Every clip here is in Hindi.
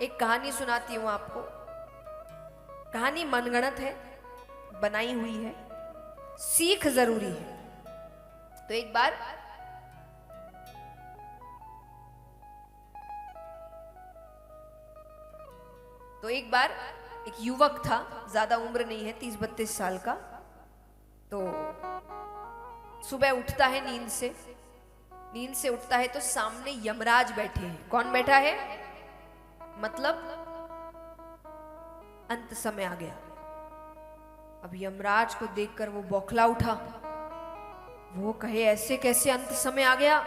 एक कहानी सुनाती हूं आपको। कहानी मनगढ़ंत है, बनाई हुई है, सीख जरूरी है। तो एक बार एक युवक था, ज्यादा उम्र नहीं है, 30-32 साल का। तो सुबह उठता है नींद से उठता है तो सामने यमराज बैठे हैं। कौन बैठा है? मतलब अंत समय आ गया। अब यमराज को देखकर वो बौखला उठा। वो कहे ऐसे कैसे अंत समय आ गया?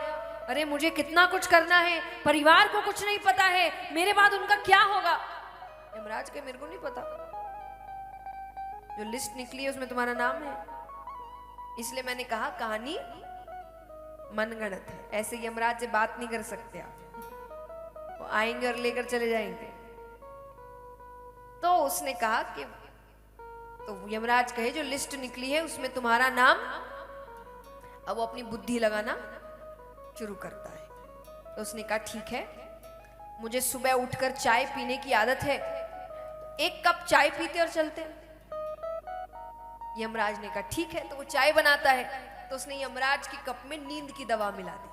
अरे मुझे कितना कुछ करना है, परिवार को कुछ नहीं पता है, मेरे बाद उनका क्या होगा? यमराज के मेरे को नहीं पता, जो लिस्ट निकली है उसमें तुम्हारा नाम है, इसलिए मैंने कहा कहानी मनगढ़ंत है। ऐसे यमराज से बात नहीं कर सकते आप, वो आएंगे और लेकर चले जाएंगे। तो उसने कहा कि तो यमराज कहे जो लिस्ट निकली है उसमें तुम्हारा नाम। अब वो अपनी बुद्धि लगाना शुरू करता है। तो उसने कहा ठीक है, मुझे सुबह उठकर चाय पीने की आदत है, एक कप चाय पीते और चलते। यमराज ने कहा ठीक है। तो वो चाय बनाता है, तो उसने यमराज की कप में नींद की दवा मिला दी।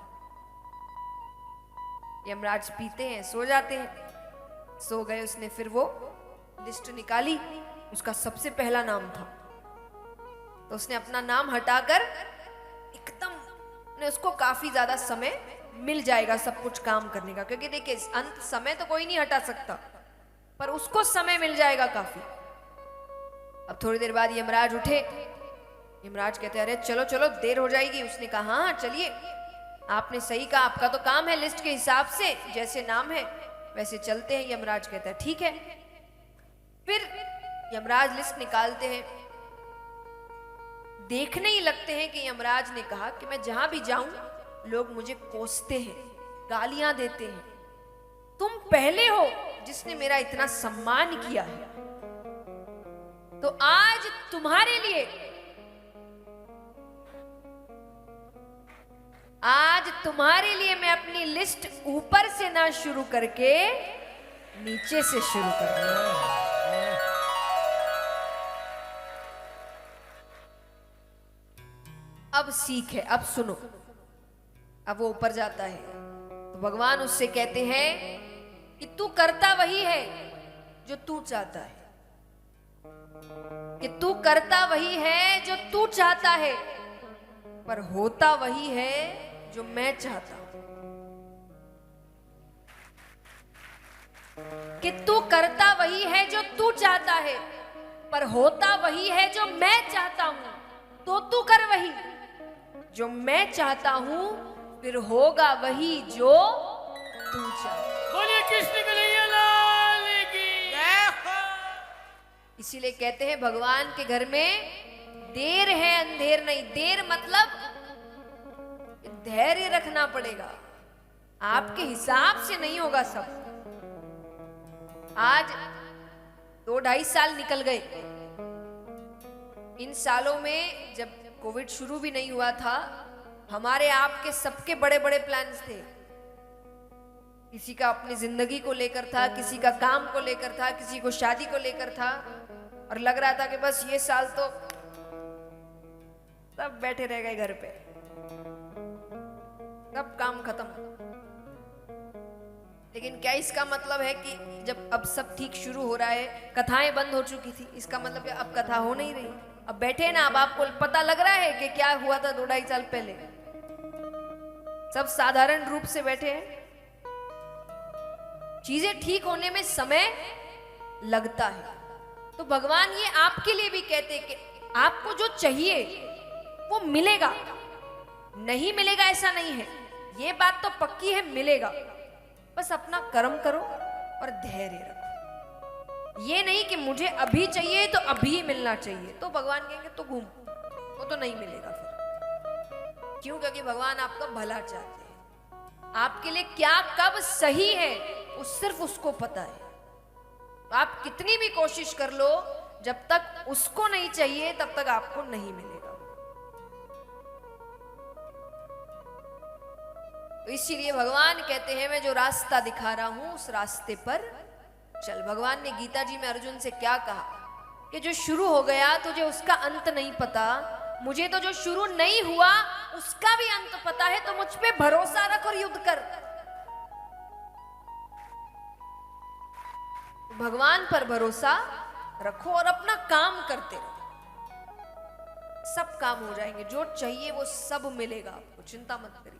यमराज पीते हैं, सो जाते हैं। सो गए। उसने फिर वो लिस्ट निकाली, उसका सबसे पहला नाम था। तो उसने अपना नाम हटाकर एकदम ने उसको काफी ज्यादा समय मिल जाएगा सब कुछ काम करने का, क्योंकि देखिए अंत समय तो कोई नहीं हटा सकता, पर उसको समय मिल जाएगा काफी। अब थोड़ी देर बाद यमराज उठे। यमराज कहते अरे चलो चलो देर हो जाएगी। उसने कहा हाँ चलिए, आपने सही कहा, आपका तो काम है लिस्ट के हिसाब से, जैसे नाम है वैसे चलते हैं। यमराज कहता है ठीक है। फिर यमराज लिस्ट निकालते हैं। देखने ही लगते हैं कि यमराज ने कहा कि मैं जहां भी जाऊं लोग मुझे कोसते हैं, गालियां देते हैं। तुम पहले हो जिसने मेरा इतना सम्मान किया है, तो आज तुम्हारे लिए मैं अपनी लिस्ट ऊपर से ना शुरू करके नीचे से शुरू कर रही हूं। अब सीख है, अब सुनो। अब वो ऊपर जाता है तो भगवान उससे कहते हैं कि तू करता वही है जो तू चाहता है, कि तू करता वही है जो तू चाहता है, पर होता वही है जो मैं चाहता हूं। कि तू करता वही है जो तू चाहता है, पर होता वही है जो मैं चाहता हूं। तो तू कर वही जो मैं चाहता हूं, फिर होगा वही जो तू चाहता। बोलिए कृष्ण कन्हैया लाल की जय हो। इसीलिए कहते हैं भगवान के घर में देर है अंधेर नहीं। देर मतलब धैर्य रखना पड़ेगा, आपके हिसाब से नहीं होगा सब। आज 2-2.5 साल निकल गए। इन सालों में जब कोविड शुरू भी नहीं हुआ था, हमारे आपके सबके बड़े बड़े प्लान्स थे। किसी का अपनी जिंदगी को लेकर था, किसी का काम को लेकर था, किसी को शादी को लेकर था, और लग रहा था कि बस ये साल तो सब बैठे रह गए घर पे, सब काम खत्म। लेकिन क्या इसका मतलब है कि जब अब सब ठीक शुरू हो रहा है, कथाएं बंद हो चुकी थी, इसका मतलब है अब कथा हो नहीं रही? अब बैठे ना, अब आपको पता लग रहा है कि क्या हुआ था 2-2.5 साल पहले। सब साधारण रूप से बैठे हैं। चीजें ठीक होने में समय लगता है। तो भगवान ये आपके लिए भी कहते हैं कि आपको जो चाहिए वो मिलेगा। नहीं मिलेगा ऐसा नहीं है, ये बात तो पक्की है, मिलेगा। बस अपना कर्म करो और धैर्य रखो। ये नहीं कि मुझे अभी चाहिए तो अभी मिलना चाहिए, तो भगवान कहेंगे तो घूम, वो तो नहीं मिलेगा फिर। क्यों? क्योंकि भगवान आपका भला चाहते हैं। आपके लिए क्या कब सही है वो सिर्फ उसको पता है। आप कितनी भी कोशिश कर लो, जब तक उसको नहीं चाहिए तब तक आपको नहीं मिलेगा। तो इसीलिए भगवान कहते हैं मैं जो रास्ता दिखा रहा हूं उस रास्ते पर चल, भगवान ने गीता जी में अर्जुन से क्या कहा कि जो शुरू हो गया तुझे उसका अंत नहीं पता, मुझे तो जो शुरू नहीं हुआ उसका भी अंत पता है, तो मुझ पे भरोसा रख और युद्ध कर। भगवान पर भरोसा रखो और अपना काम करते रहो, सब काम हो जाएंगे, जो चाहिए वो सब मिलेगा आपको, चिंता मत करिए।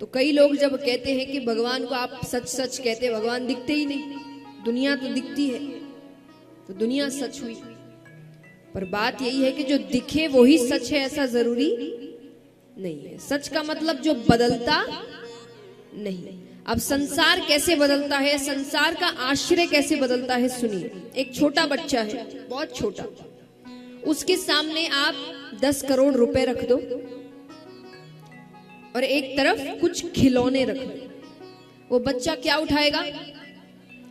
तो कई लोग जब कहते हैं कि भगवान को आप सच सच कहते, भगवान दिखते ही नहीं, दुनिया तो दिखती है, तो दुनिया सच हुई। पर बात यही है कि जो दिखे वो ही सच है ऐसा जरूरी नहीं है। सच का मतलब जो बदलता नहीं। अब संसार कैसे बदलता है, संसार का आश्रय कैसे बदलता है, सुनिए। एक छोटा बच्चा है, बहुत छोटा, उसके सामने आप 10 करोड़ रुपए रख दो और एक तरफ कुछ खिलौने रख दो, वो बच्चा क्या उठाएगा?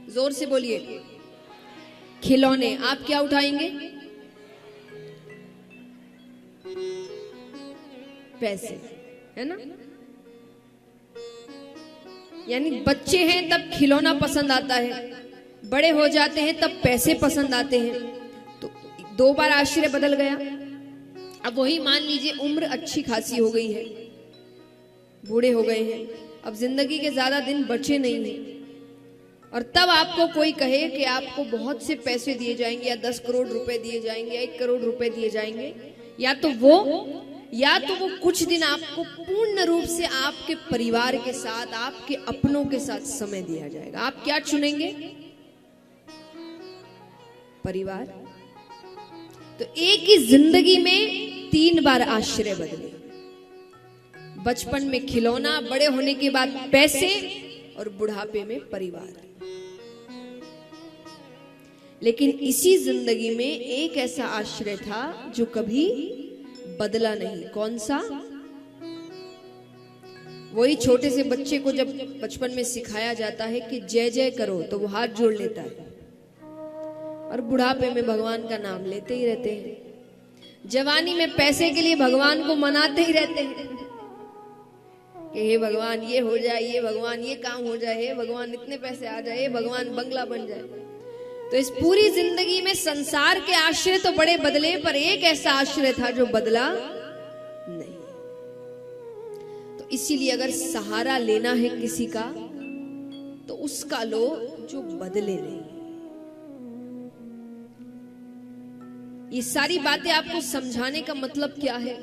जोर से बोलिए। खिलौने। आप क्या उठाएंगे? पैसे, है ना? यानी बच्चे हैं तब खिलौना पसंद आता है, बड़े हो जाते हैं तब पैसे पसंद आते हैं। तो 2 बार आश्रय बदल गया। अब वही मान लीजिए उम्र अच्छी खासी हो गई है, बूढ़े हो गए हैं, अब जिंदगी के ज्यादा दिन बचे नहीं हैं, और तब आपको कोई कहे कि आपको बहुत से पैसे दिए जाएंगे, या 10 करोड़ रुपए दिए जाएंगे, या 1 करोड़ रुपए दिए जाएंगे, या तो वो कुछ दिन आपको पूर्ण रूप से आपके परिवार के साथ, आपके अपनों के साथ समय दिया जाएगा। आप क्या चुनेंगे? परिवार। तो एक ही जिंदगी में 3 बार आश्रय बदले, बचपन में खिलौना, बड़े होने के बाद पैसे, और बुढ़ापे में परिवार। लेकिन इसी जिंदगी में एक ऐसा आश्रय था जो कभी बदला नहीं। कौन सा? वही छोटे से बच्चे को जब बचपन में सिखाया जाता है कि जय जय करो, तो वो हाथ जोड़ लेता है, और बुढ़ापे में भगवान का नाम लेते ही रहते हैं। जवानी में पैसे के लिए भगवान को मनाते ही रहते हैं कि हे भगवान ये हो जाए, ये भगवान ये काम हो जाए, हे भगवान इतने पैसे आ जाए, हे भगवान बंगला बन जाए। तो इस पूरी जिंदगी में संसार के आश्रय तो बड़े बदले, पर एक ऐसा आश्रय था जो बदला नहीं। तो इसीलिए अगर सहारा लेना है किसी का, तो उसका लो जो बदले नहीं। ये सारी बातें आपको समझाने का मतलब क्या है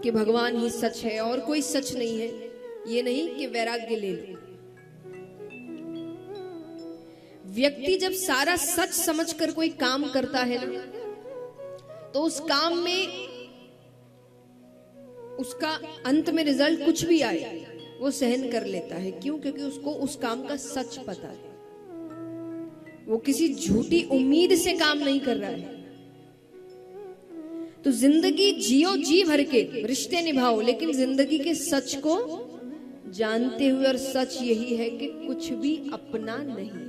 कि भगवान ही सच है और कोई सच नहीं है। ये नहीं कि वैराग्य ले लो। व्यक्ति जब सारा सच समझकर कोई काम करता है ना, तो उस काम में उसका अंत में रिजल्ट कुछ भी आए वो सहन कर लेता है। क्यों? क्योंकि उसको उस काम का सच पता है। वो किसी झूठी उम्मीद से काम नहीं कर रहा है। तो जिंदगी जियो, जी भर के रिश्ते निभाओ, लेकिन जिंदगी के सच को जानते हुए। और सच यही है कि कुछ भी अपना नहीं,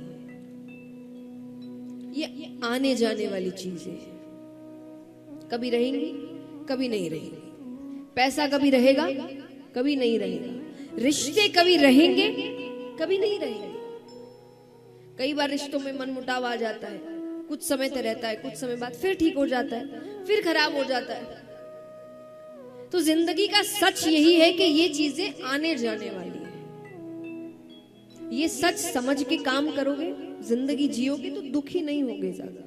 ये आने जाने वाली चीजें हैं। कभी रहेंगी, कभी नहीं रहेंगी। पैसा कभी रहेगा, कभी नहीं रहेगा। रिश्ते कभी रहेंगे, कभी नहीं रहेंगे। कई बार रिश्तों में मनमुटाव आ जाता है, कुछ समय तक रहता है, कुछ समय बाद फिर ठीक हो जाता है, फिर खराब हो जाता है। तो जिंदगी का सच यही है कि ये चीजें आने जाने वाली है। ये सच समझ के काम करोगे, जिंदगी जियोगे, तो दुखी नहीं होगे ज्यादा।